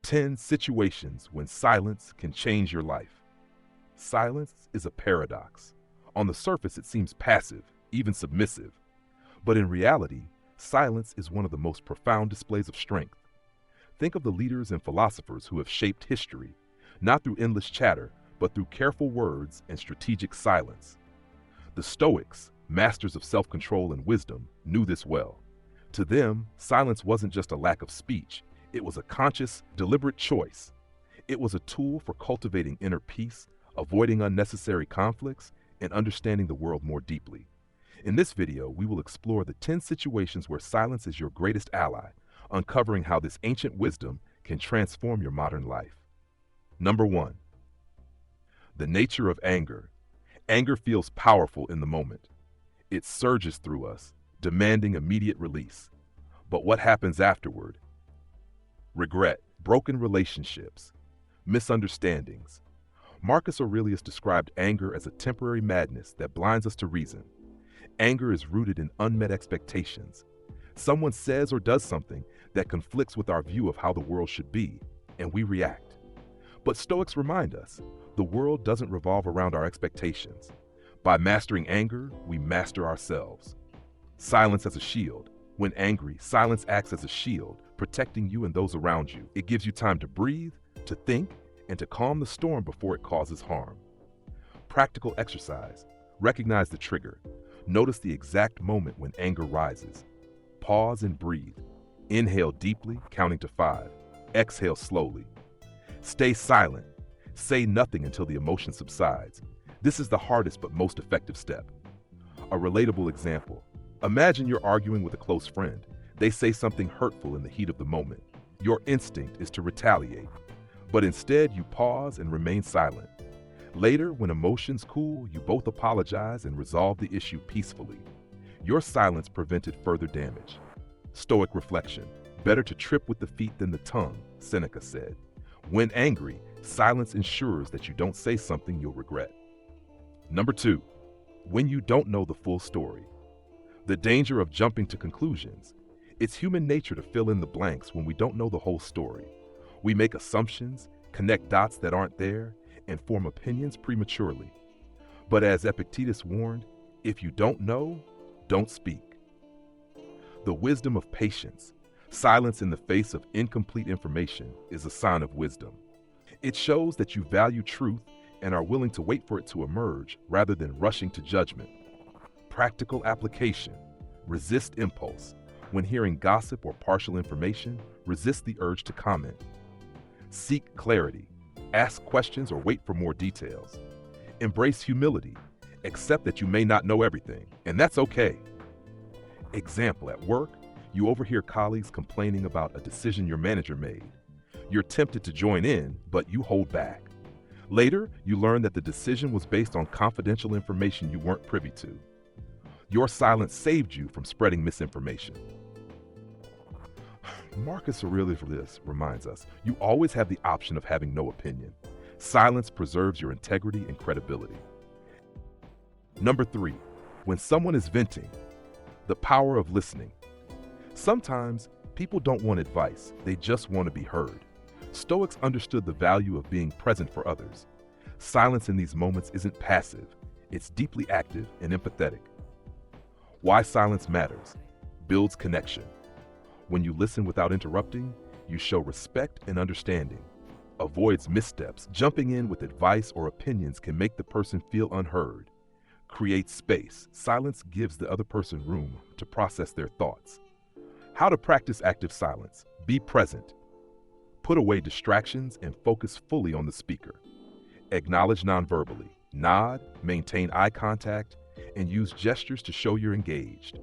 10 situations when silence can change your life. Silence is a paradox. On the surface, it seems passive, even submissive. But in reality, silence is one of the most profound displays of strength. Think of the leaders and philosophers who have shaped history, not through endless chatter, but through careful words and strategic silence. The Stoics, masters of self-control and wisdom, knew this well. To them, silence wasn't just a lack of speech. It was a conscious, deliberate choice. It was a tool for cultivating inner peace, avoiding unnecessary conflicts, and understanding the world more deeply. In this video, we will explore the 10 situations where silence is your greatest ally, uncovering how this ancient wisdom can transform your modern life. Number 1. The nature of anger. Anger feels powerful in the moment. It surges through us, demanding immediate release. But what happens afterward? Regret, broken relationships, misunderstandings. Marcus Aurelius described anger as a temporary madness that blinds us to reason. Anger is rooted in unmet expectations. Someone says or does something that conflicts with our view of how the world should be, and we react. But Stoics remind us, the world doesn't revolve around our expectations. By mastering anger, we master ourselves. Silence as a shield. When angry, silence acts as a shield, protecting you and those around you. It gives you time to breathe, to think, and to calm the storm before it causes harm. Practical exercise. Recognize the trigger. Notice the exact moment when anger rises. Pause and breathe. Inhale deeply, counting to 5. Exhale slowly. Stay silent. Say nothing until the emotion subsides. This is the hardest but most effective step. A relatable example. Imagine you're arguing with a close friend. They say something hurtful in the heat of the moment. Your instinct is to retaliate. But instead, you pause and remain silent. Later, when emotions cool, you both apologize and resolve the issue peacefully. Your silence prevented further damage. Stoic reflection. Better to trip with the feet than the tongue, Seneca said. When angry, silence ensures that you don't say something you'll regret. Number 2. When you don't know the full story. The danger of jumping to conclusions. It's human nature to fill in the blanks when we don't know the whole story. We make assumptions, connect dots that aren't there, and form opinions prematurely. But as Epictetus warned, if you don't know, don't speak. The wisdom of patience. Silence in the face of incomplete information is a sign of wisdom. It shows that you value truth and are willing to wait for it to emerge rather than rushing to judgment. Practical application. Resist impulse. When hearing gossip or partial information, resist the urge to comment. Seek clarity. Ask questions or wait for more details. Embrace humility. Accept that you may not know everything, and that's okay. Example, at work, you overhear colleagues complaining about a decision your manager made. You're tempted to join in, but you hold back. Later, you learn that the decision was based on confidential information you weren't privy to. Your silence saved you from spreading misinformation. Marcus Aurelius reminds us, you always have the option of having no opinion. Silence preserves your integrity and credibility. Number 3, when someone is venting, the power of listening. Sometimes people don't want advice, they just want to be heard. Stoics understood the value of being present for others. Silence in these moments isn't passive, it's deeply active and empathetic. Why silence matters. Builds connection. When you listen without interrupting, you show respect and understanding. Avoids missteps. Jumping in with advice or opinions can make the person feel unheard. Creates space. Silence gives the other person room to process their thoughts. How to practice active silence. Be present. Put away distractions and focus fully on the speaker. Acknowledge nonverbally. Nod, maintain eye contact, and use gestures to show you're engaged.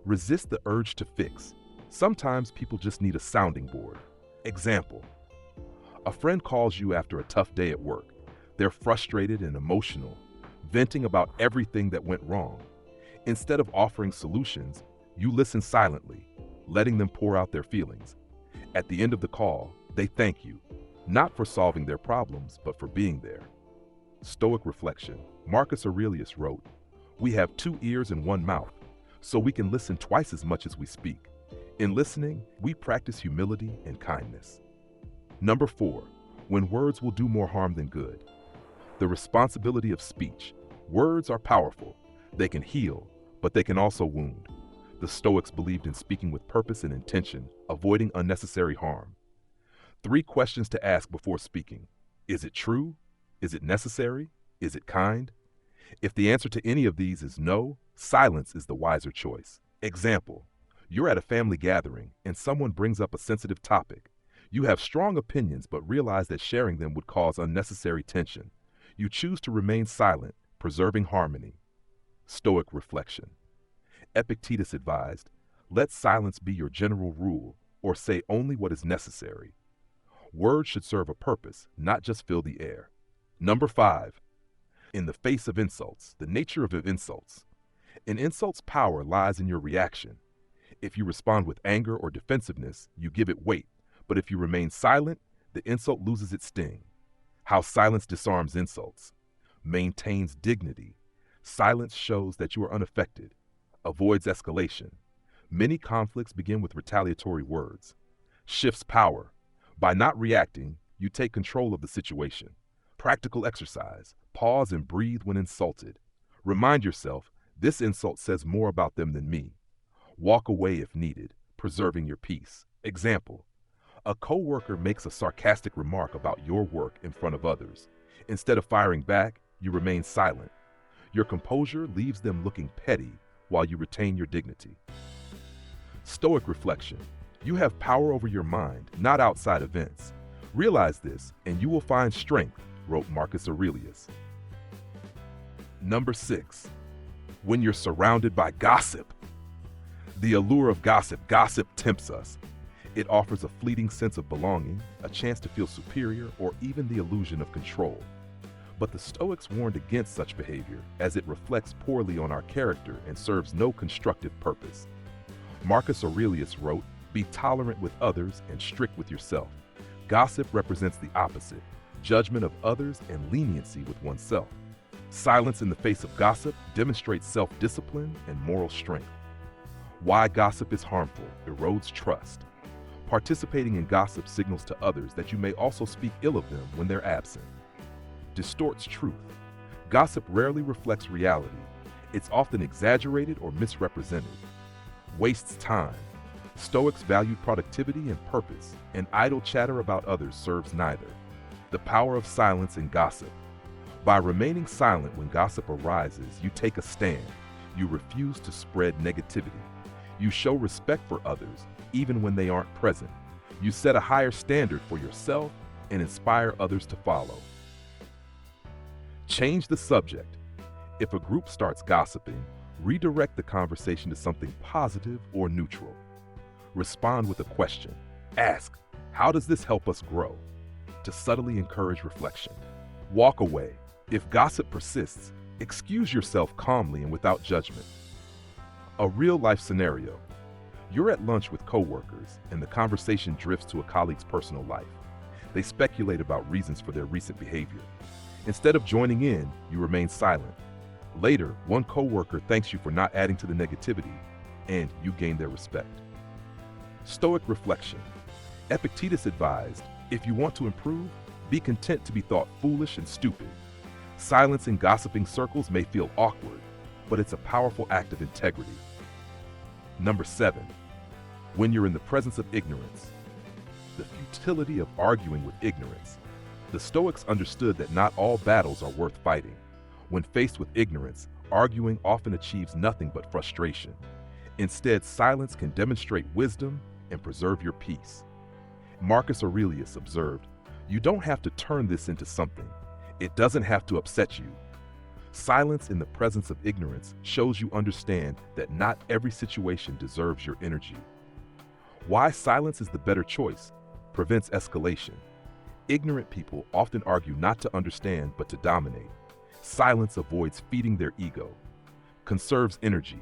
Resist the urge to fix. Sometimes people just need a sounding board. Example, a friend calls you after a tough day at work. They're frustrated and emotional, venting about everything that went wrong. Instead of offering solutions, you listen silently, letting them pour out their feelings. At the end of the call, they thank you, not for solving their problems, but for being there. Stoic reflection. Marcus Aurelius wrote, "We have 2 ears and 1 mouth, so we can listen twice as much as we speak. In listening, we practice humility and kindness." Number 4, when words will do more harm than good. The responsibility of speech. Words are powerful. They can heal, but they can also wound. The Stoics believed in speaking with purpose and intention, avoiding unnecessary harm. 3 questions to ask before speaking. Is it true? Is it necessary? Is it kind? If the answer to any of these is no, silence is the wiser choice. Example, you're at a family gathering and someone brings up a sensitive topic. You have strong opinions but realize that sharing them would cause unnecessary tension. You choose to remain silent, preserving harmony. Stoic reflection. Epictetus advised, let silence be your general rule, or say only what is necessary. Words should serve a purpose, not just fill the air. Number 5, in the face of insults, the nature of insults. An insult's power lies in your reaction. If you respond with anger or defensiveness, you give it weight, but if you remain silent, the insult loses its sting. How silence disarms insults. Maintains dignity. Silence shows that you are unaffected. Avoids escalation. Many conflicts begin with retaliatory words. Shifts power. By not reacting, you take control of the situation. Practical exercise. Pause and breathe when insulted. Remind yourself, this insult says more about them than me. Walk away if needed, preserving your peace. Example, a coworker makes a sarcastic remark about your work in front of others. Instead of firing back, you remain silent. Your composure leaves them looking petty while you retain your dignity. Stoic reflection. You have power over your mind, not outside events. Realize this, and you will find strength, wrote Marcus Aurelius. Number 6, when you're surrounded by gossip. The allure of gossip. Gossip tempts us. It offers a fleeting sense of belonging, a chance to feel superior, or even the illusion of control. But the Stoics warned against such behavior, as it reflects poorly on our character and serves no constructive purpose. Marcus Aurelius wrote, be tolerant with others and strict with yourself. Gossip represents the opposite, judgment of others and leniency with oneself. Silence in the face of gossip demonstrates self-discipline and moral strength. Why gossip is harmful, erodes trust. Participating in gossip signals to others that you may also speak ill of them when they're absent. Distorts truth. Gossip rarely reflects reality. It's often exaggerated or misrepresented. Wastes time. Stoics valued productivity and purpose, and idle chatter about others serves neither. The power of silence in gossip. By remaining silent when gossip arises, you take a stand. You refuse to spread negativity. You show respect for others, even when they aren't present. You set a higher standard for yourself and inspire others to follow. Change the subject. If a group starts gossiping, redirect the conversation to something positive or neutral. Respond with a question. Ask, how does this help us grow? To subtly encourage reflection. Walk away. If gossip persists, excuse yourself calmly and without judgment. A real-life scenario. You're at lunch with coworkers, and the conversation drifts to a colleague's personal life. They speculate about reasons for their recent behavior. Instead of joining in, you remain silent. Later, one coworker thanks you for not adding to the negativity, and you gain their respect. Stoic reflection. Epictetus advised, if you want to improve, be content to be thought foolish and stupid. Silence in gossiping circles may feel awkward, but it's a powerful act of integrity. Number 7, when you're in the presence of ignorance. The futility of arguing with ignorance. The Stoics understood that not all battles are worth fighting. When faced with ignorance, arguing often achieves nothing but frustration. Instead, silence can demonstrate wisdom and preserve your peace. Marcus Aurelius observed, you don't have to turn this into something. It doesn't have to upset you. Silence in the presence of ignorance shows you understand that not every situation deserves your energy. Why silence is the better choice? Prevents escalation. Ignorant people often argue not to understand but to dominate. Silence avoids feeding their ego. Conserves energy.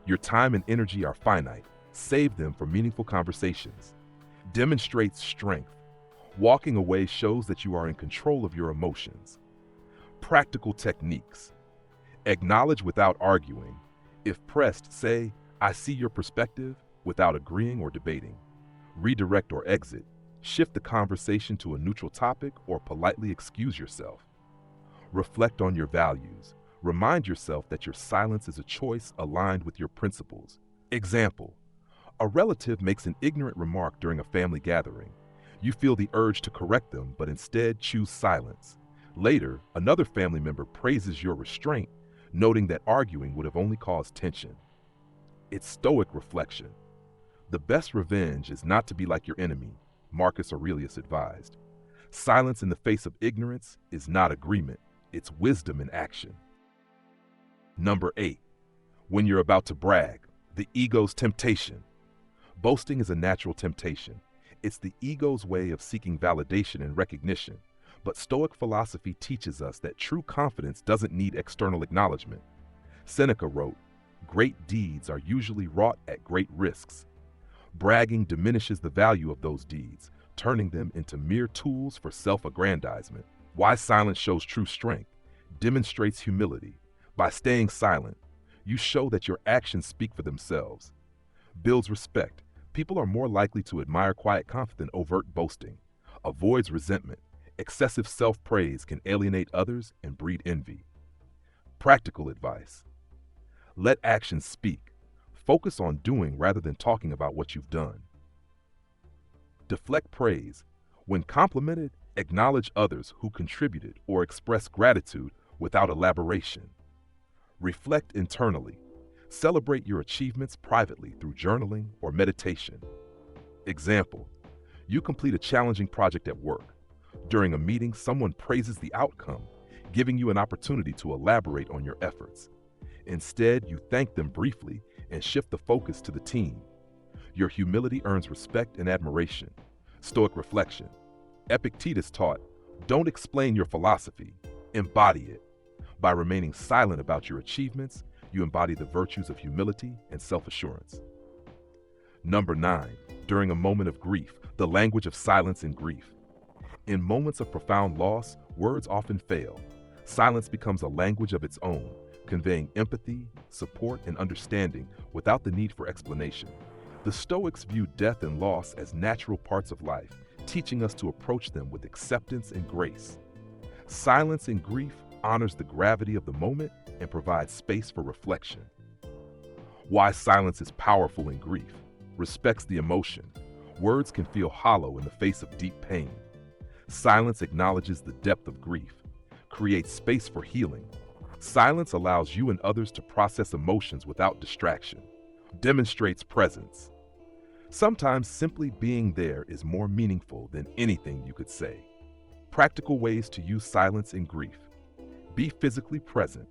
Your time and energy are finite. Save them for meaningful conversations. Demonstrates strength. Walking away shows that you are in control of your emotions. Practical techniques. Acknowledge without arguing. If pressed, say, I see your perspective, without agreeing or debating. Redirect or exit. Shift the conversation to a neutral topic or politely excuse yourself. Reflect on your values. Remind yourself that your silence is a choice aligned with your principles. Example: a relative makes an ignorant remark during a family gathering. You feel the urge to correct them, but instead choose silence. Later, another family member praises your restraint, noting that arguing would have only caused tension. It's Stoic reflection. The best revenge is not to be like your enemy, Marcus Aurelius advised. Silence in the face of ignorance is not agreement, it's wisdom in action. Number 8. When you're about to brag, the ego's temptation. Boasting is a natural temptation. It's the ego's way of seeking validation and recognition. But Stoic philosophy teaches us that true confidence doesn't need external acknowledgement. Seneca wrote, "Great deeds are usually wrought at great risks." Bragging diminishes the value of those deeds, turning them into mere tools for self-aggrandizement. Why silence shows true strength. Demonstrates humility. By staying silent, you show that your actions speak for themselves. Builds respect. People are more likely to admire quiet confidence than overt boasting. Avoids resentment. Excessive self-praise can alienate others and breed envy. Practical advice: let actions speak. Focus on doing rather than talking about what you've done. Deflect praise. When complimented, acknowledge others who contributed or express gratitude without elaboration. Reflect internally. Celebrate your achievements privately through journaling or meditation. Example: you complete a challenging project at work. During a meeting, someone praises the outcome, giving you an opportunity to elaborate on your efforts. Instead, you thank them briefly and shift the focus to the team. Your humility earns respect and admiration. Stoic reflection. Epictetus taught, "Don't explain your philosophy, embody it." By remaining silent about your achievements, you embody the virtues of humility and self-assurance. Number 9. During a moment of grief, the language of silence and grief. In moments of profound loss, words often fail. Silence becomes a language of its own, conveying empathy, support, and understanding without the need for explanation. The Stoics viewed death and loss as natural parts of life, teaching us to approach them with acceptance and grace. Silence in grief honors the gravity of the moment and provides space for reflection. Why silence is powerful in grief. Respects the emotion. Words can feel hollow in the face of deep pain. Silence acknowledges the depth of grief, creates space for healing. Silence allows you and others to process emotions without distraction. Demonstrates presence. Sometimes simply being there is more meaningful than anything you could say. Practical ways to use silence in grief. Be physically present.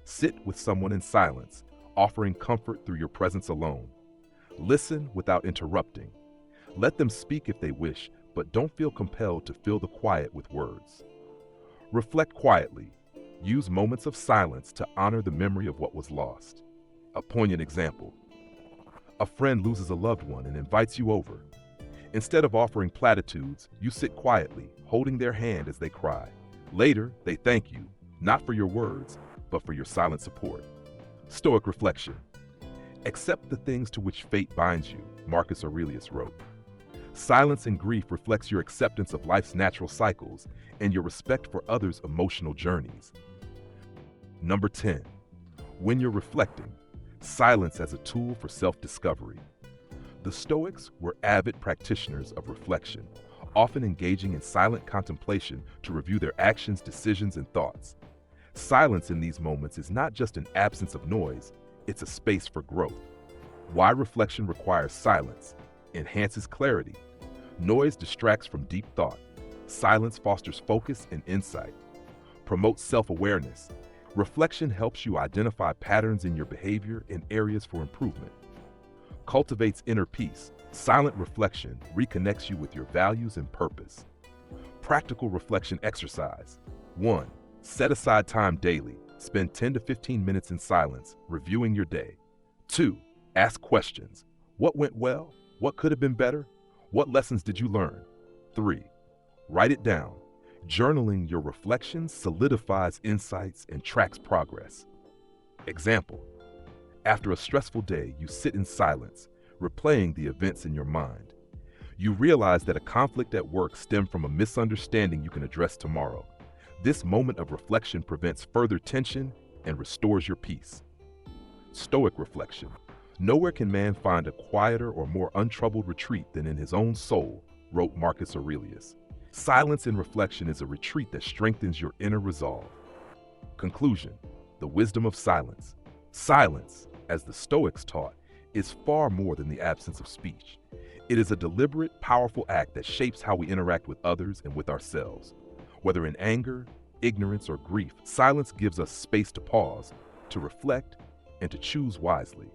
Sit with someone in silence, offering comfort through your presence alone. Listen without interrupting. Let them speak if they wish, but don't feel compelled to fill the quiet with words. Reflect quietly. Use moments of silence to honor the memory of what was lost. A poignant example. A friend loses a loved one and invites you over. Instead of offering platitudes, you sit quietly, holding their hand as they cry. Later, they thank you, not for your words, but for your silent support. Stoic reflection. Accept the things to which fate binds you, Marcus Aurelius wrote. Silence in grief reflects your acceptance of life's natural cycles and your respect for others' emotional journeys. Number 10. When you're reflecting, silence as a tool for self-discovery. The Stoics were avid practitioners of reflection, often engaging in silent contemplation to review their actions, decisions, and thoughts. Silence in these moments is not just an absence of noise, it's a space for growth. Why reflection requires silence? Enhances clarity. Noise distracts from deep thought. Silence fosters focus and insight. Promotes self-awareness. Reflection helps you identify patterns in your behavior and areas for improvement. Cultivates inner peace. Silent reflection reconnects you with your values and purpose. Practical reflection exercise. 1. Set aside time daily. Spend 10 to 15 minutes in silence, reviewing your day. 2. Ask questions. What went well? What could have been better? What lessons did you learn? 3. Write it down. Journaling your reflections solidifies insights and tracks progress. Example. After a stressful day, you sit in silence, replaying the events in your mind. You realize that a conflict at work stemmed from a misunderstanding you can address tomorrow. This moment of reflection prevents further tension and restores your peace. Stoic reflection. Nowhere can man find a quieter or more untroubled retreat than in his own soul, wrote Marcus Aurelius. Silence and reflection is a retreat that strengthens your inner resolve. Conclusion: the wisdom of silence. Silence, as the Stoics taught, is far more than the absence of speech. It is a deliberate, powerful act that shapes how we interact with others and with ourselves. Whether in anger, ignorance, or grief, silence gives us space to pause, to reflect, and to choose wisely.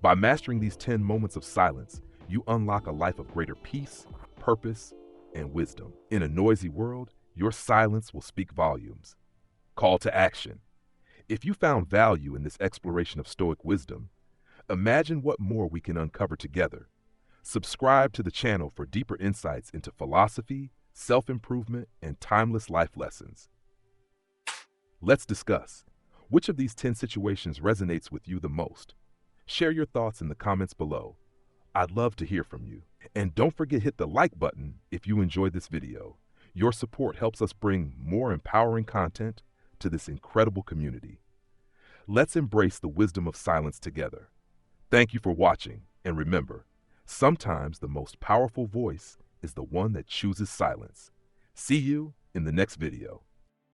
By mastering these 10 moments of silence, you unlock a life of greater peace, purpose, and wisdom. In a noisy world, your silence will speak volumes. Call to action. If you found value in this exploration of Stoic wisdom, imagine what more we can uncover together. Subscribe to the channel for deeper insights into philosophy, self-improvement, and timeless life lessons. Let's discuss. Which of these 10 situations resonates with you the most? Share your thoughts in the comments below. I'd love to hear from you. And don't forget to hit the like button if you enjoyed this video. Your support helps us bring more empowering content to this incredible community. Let's embrace the wisdom of silence together. Thank you for watching, and remember, sometimes the most powerful voice is the one that chooses silence. See you in the next video.